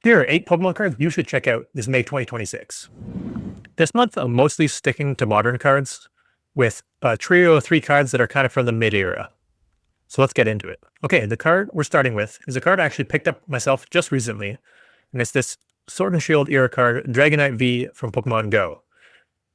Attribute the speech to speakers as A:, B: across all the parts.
A: Here are 8 Pokemon cards you should check out this May 2026. This month, I'm mostly sticking to modern cards with a trio of 3 cards that are kind of from the mid-era. So let's get into it. Okay, the card we're starting with is a card I actually picked up myself just recently, and it's this Sword and Shield era card, Dragonite V from Pokemon Go.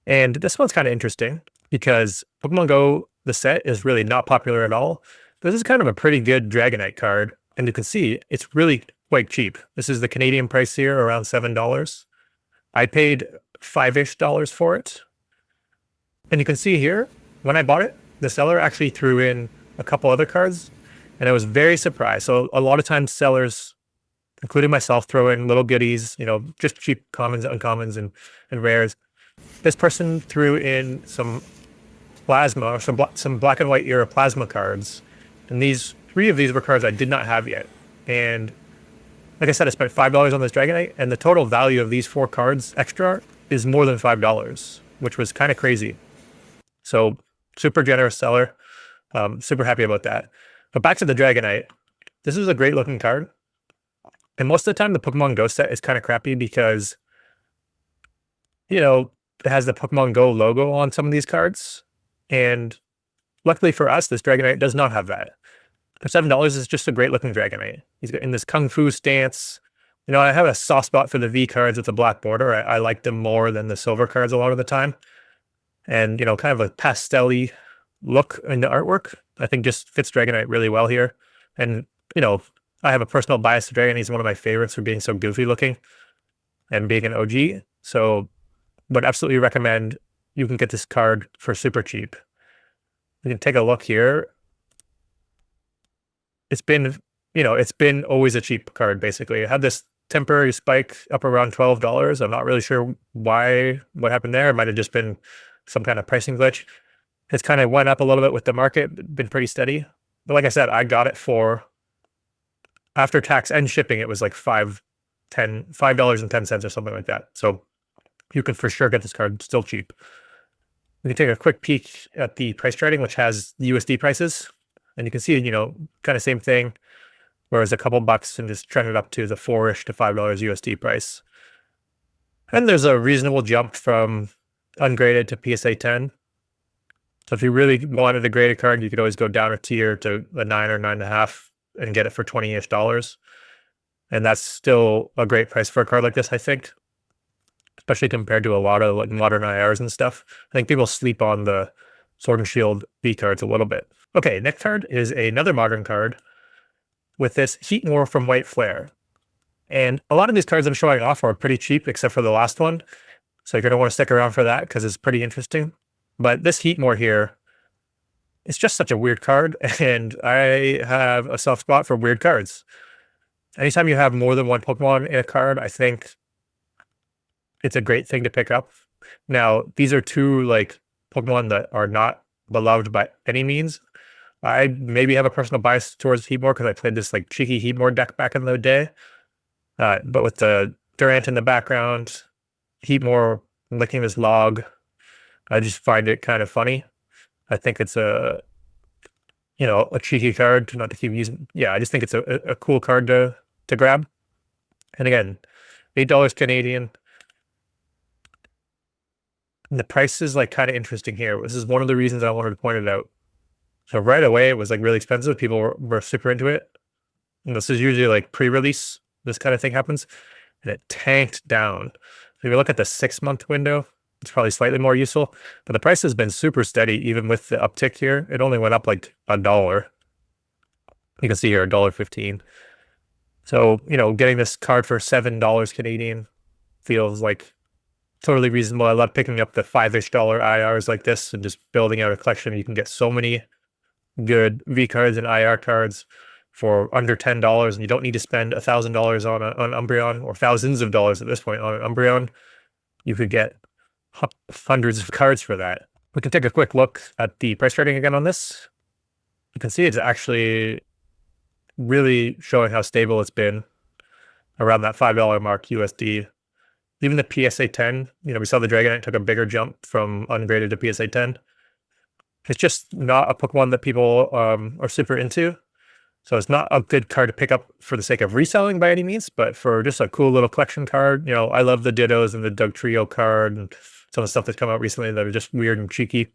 A: And this one's kind of interesting because Pokemon Go, the set, is really not popular at all. This is kind of a pretty good Dragonite card, and you can see it's really quite cheap. This is the Canadian price here, around $7. I paid $5-ish for it. And you can see here, when I bought it, the seller actually threw in a couple other cards, and I was very surprised. So a lot of times sellers, including myself, throw in little goodies, just cheap commons, uncommons, and rares. This person threw in some plasma, or some black and white era plasma cards. And 3 of these were cards I did not have yet. And like I said, I spent $5 on this Dragonite, and the total value of these 4 cards extra is more than $5, which was kind of crazy. So super generous seller. Super happy about that. But back to the Dragonite. This is a great looking card. And most of the time, the Pokemon Go set is kind of crappy because, it has the Pokemon Go logo on some of these cards. And luckily for us, this Dragonite does not have that. For $7 is just a great looking Dragonite. He's in this Kung Fu stance. I have a soft spot for the V cards with the black border. I like them more than the silver cards a lot of the time. And, kind of a pastel-y look in the artwork, I think just fits Dragonite really well here. And, I have a personal bias to Dragonite. He's one of my favorites for being so goofy looking and being an OG. So would absolutely recommend you can get this card for super cheap. You can take a look here. It's been always a cheap card, basically. It had this temporary spike up around $12. I'm not really sure what happened there. It might have just been some kind of pricing glitch. It's kind of went up a little bit with the market, been pretty steady. But like I said, I got it for, after tax and shipping, it was like $5.10 or something like that. So you can for sure get this card still cheap. We can take a quick peek at the price charting, which has USD prices. And you can see, kind of same thing, whereas a couple bucks and just trended up to the $4-ish to $5 USD price. And there's a reasonable jump from ungraded to PSA 10. So if you really wanted a graded card, you could always go down a tier to a 9 or 9.5 and get it for $20-ish. And that's still a great price for a card like this, I think, especially compared to a lot of modern IRs and stuff. I think people sleep on the Sword and Shield V cards a little bit. Okay, next card is another modern card with this Heatmor from White Flare. And a lot of these cards I'm showing off are pretty cheap, except for the last one. So you're going to want to stick around for that because it's pretty interesting. But this Heatmor here, it's just such a weird card, and I have a soft spot for weird cards. Anytime you have more than one Pokemon in a card, I think it's a great thing to pick up. Now, these are 2 Pokemon that are not beloved by any means. I maybe have a personal bias towards Heatmor because I played this cheeky Heatmor deck back in the day. But with the Durant in the background, Heatmor licking this log, I just find it kind of funny. I think it's a cheeky card, not to keep using. Yeah, I just think it's a cool card to grab. And again, $8 Canadian. And the price is kind of interesting here. This is one of the reasons I wanted to point it out. So right away, it was really expensive. People were super into it. And this is usually pre-release. This kind of thing happens. And it tanked down. So if you look at the 6-month window, it's probably slightly more useful. But the price has been super steady, even with the uptick here. It only went up $1. You can see here, $1.15. So, getting this card for $7 Canadian feels totally reasonable. I love picking up the $5-ish IRs like this and just building out a collection. You can get so many good V cards and IR cards for under $10, and you don't need to spend $1,000 on Umbreon, or thousands of dollars at this point on an Umbreon. You could get hundreds of cards for that. We can take a quick look at the price charting again on this. You can see it's actually really showing how stable it's been around that $5 mark USD. Even the PSA 10, we saw the Dragonite took a bigger jump from ungraded to PSA 10. It's just not a Pokemon that people are super into. So it's not a good card to pick up for the sake of reselling by any means, but for just a cool little collection card. You know, I love the Dittos and the Doug Trio card and some of the stuff that's come out recently that are just weird and cheeky.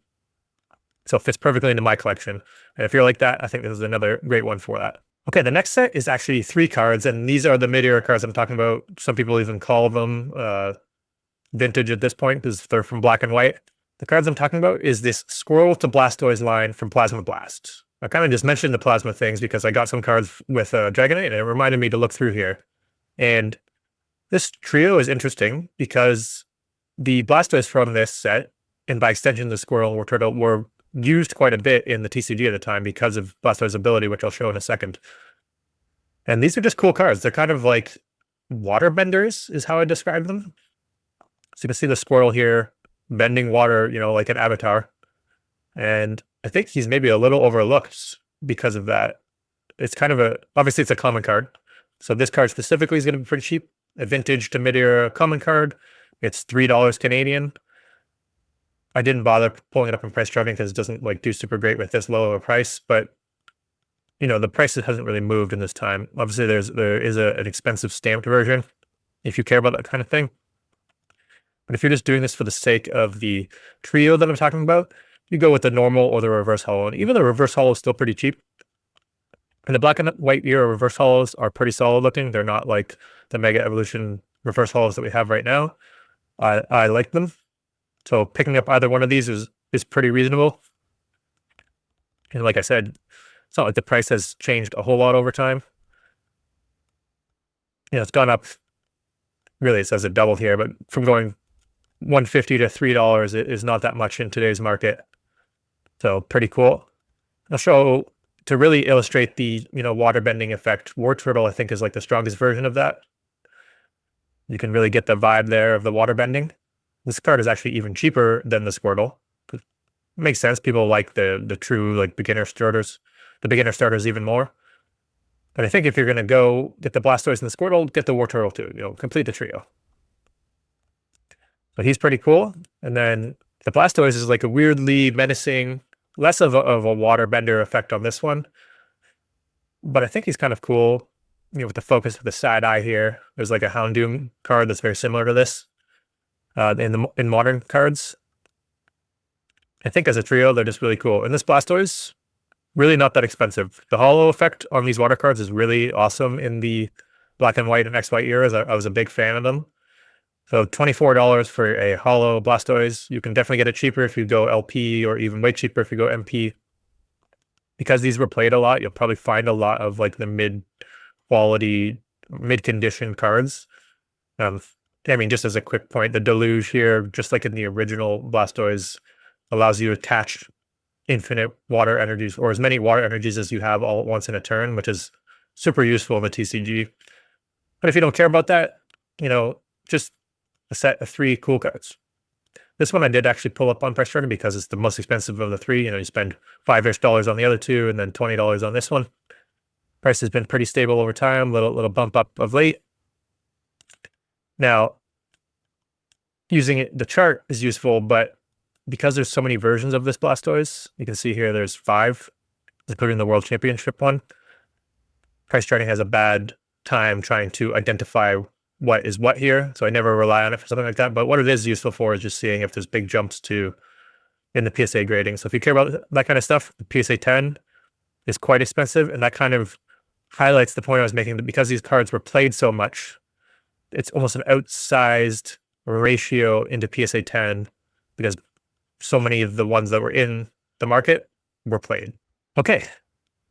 A: So it fits perfectly into my collection. And if you're like that, I think this is another great one for that. Okay, the next set is actually 3 cards, and these are the mid-era cards I'm talking about. Some people even call them vintage at this point because they're from black and white. The cards I'm talking about is this Squirtle to Blastoise line from Plasma Blast. I kind of just mentioned the plasma things because I got some cards with Dragonite, and it reminded me to look through here. And this trio is interesting because the Blastoise from this set, and by extension the Squirtle and Wartortle, were used quite a bit in the TCG at the time because of Blastoise's ability, which I'll show in a second. And these are just cool cards. They're kind of like water benders is how I describe them. So you can see the Squirtle here bending water, you know, like an avatar. And I think he's maybe a little overlooked because of that. It's kind of obviously it's a common card. So this card specifically is going to be pretty cheap. A vintage to mid-era common card. It's $3 Canadian. I didn't bother pulling it up in PriceCharting because it doesn't like do super great with this low of a price, but you know, the price hasn't really moved in this time. Obviously there is an expensive stamped version if you care about that kind of thing. But if you're just doing this for the sake of the trio that I'm talking about, you go with the normal or the reverse holo. And even the reverse holo is still pretty cheap. And the black and white era reverse holos are pretty solid looking. They're not like the Mega Evolution reverse holos that we have right now. I like them. So picking up either one of these is pretty reasonable. And like I said, it's not like the price has changed a whole lot over time. You know, it's gone up. Really, it says it doubled here, but from going $1.50 to $3, it is not that much in today's market. So pretty cool. I'll show, to really illustrate the, you know, water bending effect, Wartortle I think is like the strongest version of that. You can really get the vibe there of the water bending. This card is actually even cheaper than the Squirtle. It makes sense. People like the true like beginner starters. The beginner starters even more. But I think if you're going to go get the Blastoise and the Squirtle, get the Wartortle too. You know, complete the trio. But he's pretty cool. And then the Blastoise is like a weirdly menacing, less of a water bender effect on this one. But I think he's kind of cool. You know, with the focus of the side eye here. There's like a Houndoom card that's very similar to this in modern cards. I think as a trio, they're just really cool. And this Blastoise, really not that expensive. The holo effect on these water cards is really awesome in the black and white and X-White eras. I was a big fan of them. So $24 for a holo Blastoise. You can definitely get it cheaper if you go LP, or even way cheaper if you go MP. Because these were played a lot, you'll probably find a lot of like the mid-quality, mid-condition cards. I mean, just as a quick point, the Deluge here, just like in the original Blastoise, allows you to attach infinite water energies, or as many water energies as you have all at once in a turn, which is super useful in the TCG. But if you don't care about that, you know, just a set of 3 cool cards. This one I did actually pull up on PriceCharting because it's the most expensive of the 3. You know, you spend $5-ish on the other 2 and then $20 on this one. Price has been pretty stable over time, little bump up of late. Now, using the chart is useful, but because there's so many versions of this Blastoise, you can see here there's 5, including the World Championship one. PriceCharting has a bad time trying to identify what is what here, so I never rely on it for something like that. But what it is useful for is just seeing if there's big jumps in the PSA grading. So if you care about that kind of stuff, the PSA 10 is quite expensive, and that kind of highlights the point I was making, that because these cards were played so much, it's almost an outsized ratio into PSA 10 because so many of the ones that were in the market were played. Okay,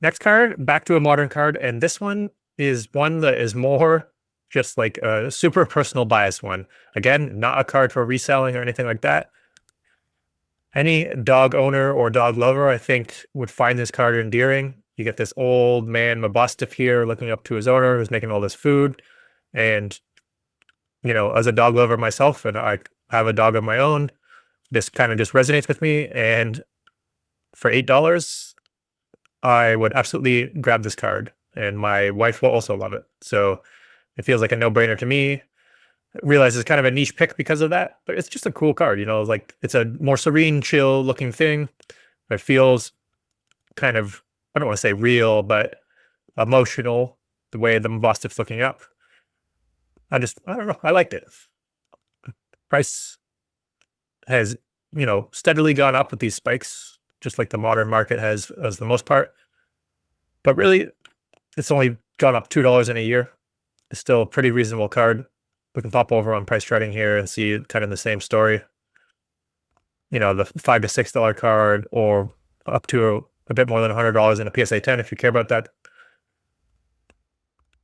A: next card, back to a modern card, and this one is one that is more just like a super personal bias one. Again, not a card for reselling or anything like that. Any dog owner or dog lover, I think, would find this card endearing. You get this old man Mabosstiff here looking up to his owner who's making all this food. And, you know, as a dog lover myself, and I have a dog of my own, this kind of just resonates with me. And for $8, I would absolutely grab this card. And my wife will also love it. So it feels like a no-brainer to me. I realize it's kind of a niche pick because of that, but it's just a cool card, you know, like it's a more serene, chill looking thing. It feels kind of, I don't want to say real, but emotional, the way the Mabosstiff's looking up. I don't know. I liked it. Price has, steadily gone up with these spikes, just like the modern market has as the most part. But really, it's only gone up $2 in a year. It's still a pretty reasonable card. We can pop over on PriceCharting here and see kind of the same story. The $5 to $6 card, or up to a bit more than $100 in a PSA 10 if you care about that.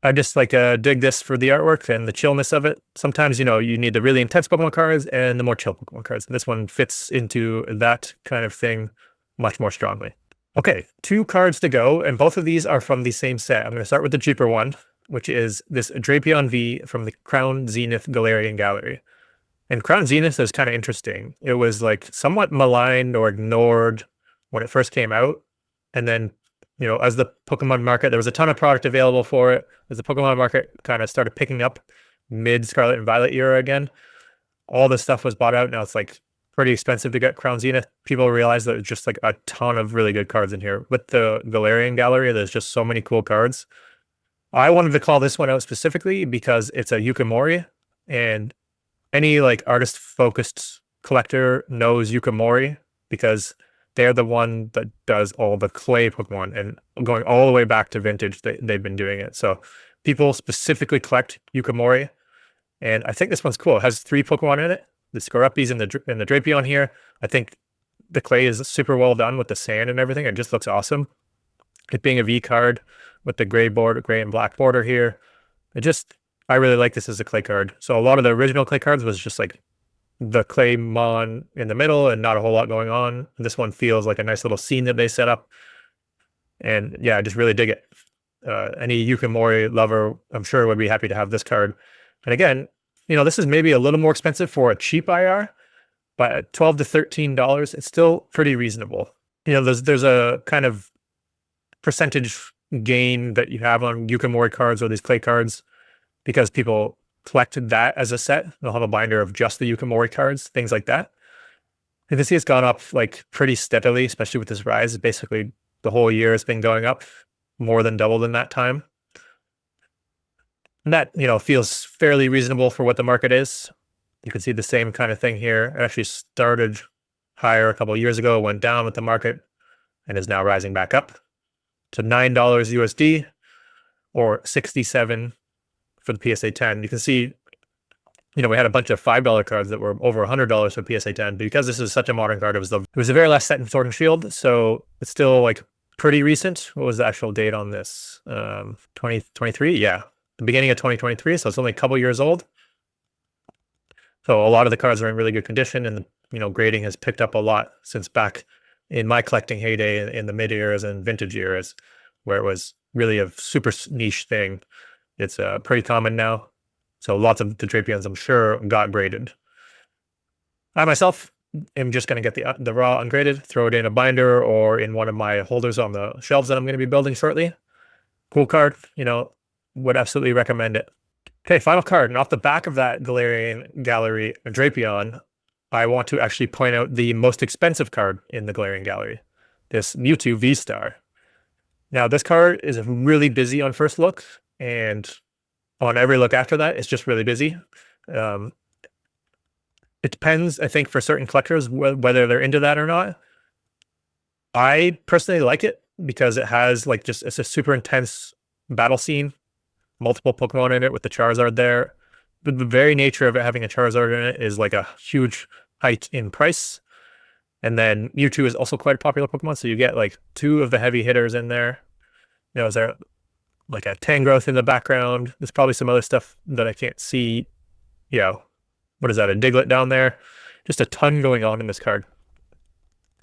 A: I just dig this for the artwork and the chillness of it. Sometimes, you need the really intense Pokemon cards and the more chill Pokemon cards. And this one fits into that kind of thing much more strongly. Okay, 2 cards to go, and both of these are from the same set. I'm going to start with the cheaper one, which is this Drapion V from the Crown Zenith Galarian Gallery. And Crown Zenith is kind of interesting. It was somewhat maligned or ignored when it first came out. And then, as the Pokemon market, there was a ton of product available for it. As the Pokemon market kind of started picking up mid Scarlet and Violet era again, all this stuff was bought out. Now it's pretty expensive to get Crown Zenith. People realize that there's just a ton of really good cards in here. With the Galarian Gallery, there's just so many cool cards. I wanted to call this one out specifically because it's a Yuka Morii, and any artist focused collector knows Yuka Morii because they're the one that does all the clay Pokemon, and going all the way back to vintage, they've been doing it. So people specifically collect Yuka Morii, and I think this one's cool. It has 3 Pokemon in it. The Scoruppies and the Drapion here. I think the clay is super well done with the sand and everything. It just looks awesome. It being a V card with the gray and black border here. I really like this as a clay card. So a lot of the original clay cards was just the clay mon in the middle and not a whole lot going on. This one feels like a nice little scene that they set up. And yeah, I just really dig it. Any Yuka Morii lover, I'm sure, would be happy to have this card. And again, this is maybe a little more expensive for a cheap IR, but at $12 to $13, it's still pretty reasonable. There's a kind of percentage gain that you have on Yuka Morii cards or these clay cards because people collected that as a set. They'll have a binder of just the Yuka Morii cards, things like that. You can see it's gone up pretty steadily, especially with this rise. Basically, the whole year it's been going up more than doubled in that time. And that, feels fairly reasonable for what the market is. You can see the same kind of thing here. It actually started higher a couple of years ago, went down with the market, and is now rising back up to $9 USD or $67 for the PSA 10. You can see, we had a bunch of $5 cards that were over $100 for PSA 10. Because this is such a modern card, it was the very last set in Sword and Shield, so it's still pretty recent. What was the actual date on this? 2023? Yeah. The beginning of 2023, so it's only a couple years old. So a lot of the cards are in really good condition, and grading has picked up a lot since back in my collecting heyday in the mid eras and vintage eras, where it was really a super niche thing. It's pretty common now. So lots of the Drapions, I'm sure, got graded. I myself am just going to get the raw ungraded, throw it in a binder or in one of my holders on the shelves that I'm going to be building shortly. Cool card, would absolutely recommend it. Okay, final card. And off the back of that Galarian Gallery Drapion, I want to actually point out the most expensive card in the Galarian Gallery, this Mewtwo VSTAR. Now, this card is really busy on first look, and on every look after that, it's just really busy. It depends, I think, for certain collectors, whether they're into that or not. I personally like it because it has it's a super intense battle scene. Multiple Pokemon in it with the Charizard there. The very nature of it having a Charizard in it is a huge height in price. And then Mewtwo is also quite a popular Pokemon, so you get 2 of the heavy hitters in there. Is there a Tangrowth in the background? There's probably some other stuff that I can't see. What is that, a Diglett down there? Just a ton going on in this card.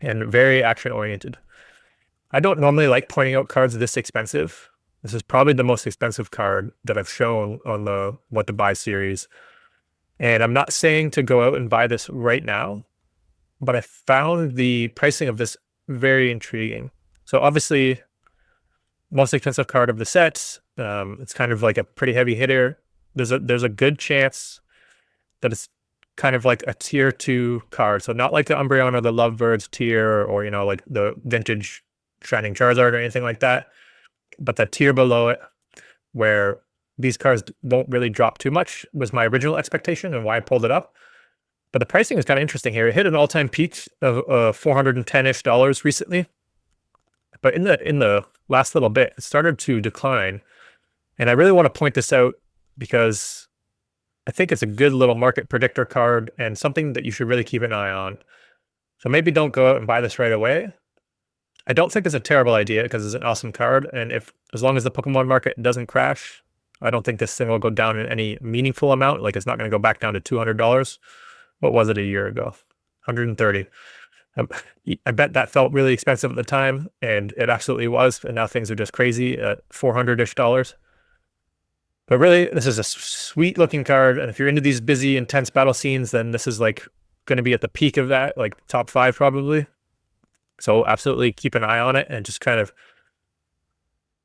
A: And very action-oriented. I don't normally like pointing out cards this expensive. This is probably the most expensive card that I've shown on the What to Buy series. And I'm not saying to go out and buy this right now, but I found the pricing of this very intriguing. So obviously, most expensive card of the set. It's kind of a pretty heavy hitter. There's a good chance that it's kind of a tier 2 card. So not like the Umbreon or the Lovebirds tier, or the vintage Shining Charizard or anything like that. but the tier below it, where these cards won't really drop too much, was my original expectation and why I pulled it up. But the pricing is kind of interesting here. It hit an all-time peak of $410-ish recently, but in the last little bit, it started to decline. And I really want to point this out because I think it's a good little market predictor card and something that you should really keep an eye on. So maybe don't go out and buy this right away. I don't think it's a terrible idea because it's an awesome card, and as long as the Pokemon market doesn't crash, I don't think this thing will go down in any meaningful amount. Like, it's not going to go back down to $200. What was it a year ago? 130. I bet that felt really expensive at the time, and it absolutely was. And now things are just crazy at $400-ish. But really, this is a sweet looking card. And if you're into these busy, intense battle scenes, then this is like going to be at the peak of that, like top 5 probably. So absolutely keep an eye on it and just kind of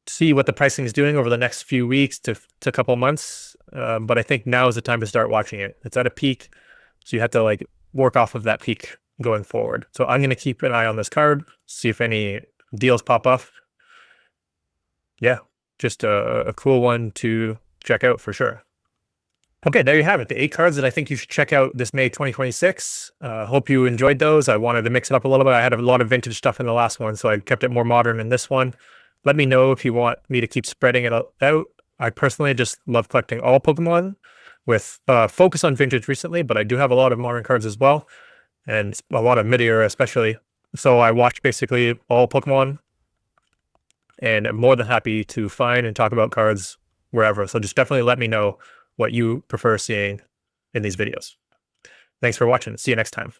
A: see what the pricing is doing over the next few weeks to a couple months. But I think now is the time to start watching it. It's at a peak, so you have to like work off of that peak going forward. So I'm going to keep an eye on this card, see if any deals pop up. Yeah, just a cool one to check out for sure. Okay, there you have it. The 8 cards that I think you should check out this May 2026. Hope you enjoyed those. I wanted to mix it up a little bit. I had a lot of vintage stuff in the last one, so I kept it more modern in this one. Let me know if you want me to keep spreading it out. I personally just love collecting all Pokemon with focus on vintage recently, but I do have a lot of modern cards as well, and a lot of mid-era especially. So I watch basically all Pokemon, and I'm more than happy to find and talk about cards wherever. So just definitely let me know what you prefer seeing in these videos. Thanks for watching. See you next time.